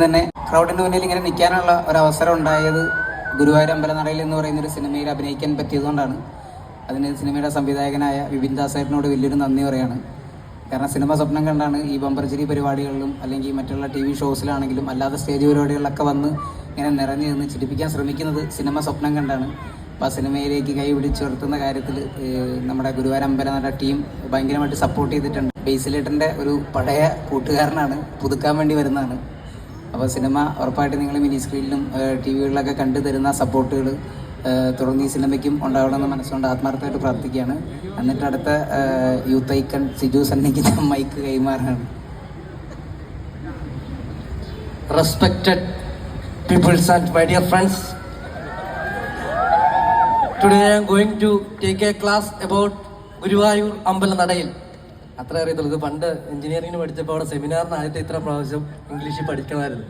തന്നെ ക്രൗഡിന് മുന്നിൽ ഇങ്ങനെ നിൽക്കാനുള്ള ഒരവസരം ഉണ്ടായത് ഗുരുവായൂർ അമ്പലനടയിൽ എന്ന് പറയുന്ന ഒരു സിനിമയിൽ അഭിനയിക്കാൻ പറ്റിയതുകൊണ്ടാണ്. അതിന് സിനിമയുടെ സംവിധായകനായ വിപിൻ ദാസേട്ടനോട് വലിയൊരു നന്ദി പറയാണ്. കാരണം സിനിമ സ്വപ്നം കണ്ടാണ് ഈ ബമ്പർച്ചിരി പരിപാടികളിലും അല്ലെങ്കിൽ മറ്റുള്ള TV ഷോസിലാണെങ്കിലും അല്ലാതെ സ്റ്റേജ് പരിപാടികളിലൊക്കെ വന്ന് ഇങ്ങനെ നിറഞ്ഞു നിന്ന് ചിരിപ്പിക്കാൻ ശ്രമിക്കുന്നത് സിനിമ സ്വപ്നം കണ്ടാണ്. അപ്പോൾ ആ സിനിമയിലേക്ക് കൈ പിടിച്ചുയർത്തുന്ന കാര്യത്തിൽ നമ്മുടെ ഗുരുവായൂർ അമ്പലനട ടീം ഭയങ്കരമായിട്ട് സപ്പോർട്ട് ചെയ്തിട്ടുണ്ട്. ബേസിലേട്ടൻ്റെ ഒരു പഴയ കൂട്ടുകാരനാണ്, പുതുക്കാൻ വേണ്ടി വരുന്നതാണ്. അപ്പോൾ സിനിമ ഉറപ്പായിട്ട് നിങ്ങൾ മിനി സ്ക്രീനിലും TV-കളിലൊക്കെ കണ്ടു തരുന്ന സപ്പോർട്ടുകൾ തുടർന്ന് ഈ സിനിമയ്ക്കും ഉണ്ടാവണമെന്ന് മനസ്സുകൊണ്ട് ആത്മാർത്ഥമായിട്ട് പ്രാർത്ഥിക്കുകയാണ്. എന്നിട്ട് അടുത്ത യൂത്ത് ഐക്കൺ സിജു സണ്ണിക്ക് മൈക്ക് കൈമാറാണ്. Respected peoples and my dear friends, today I am going to take a class about Guruvayur അമ്പലനടയിൽ. അത്ര അറിയത്തുള്ളൂ. ഇത് പണ്ട് എഞ്ചിനീയറിംഗിന് പഠിച്ചപ്പോൾ അവിടെ സെമിനാറിന് ആദ്യത്തെ ഇത്ര പ്രാവശ്യം ഇംഗ്ലീഷിൽ പഠിക്കണമായിരുന്നു.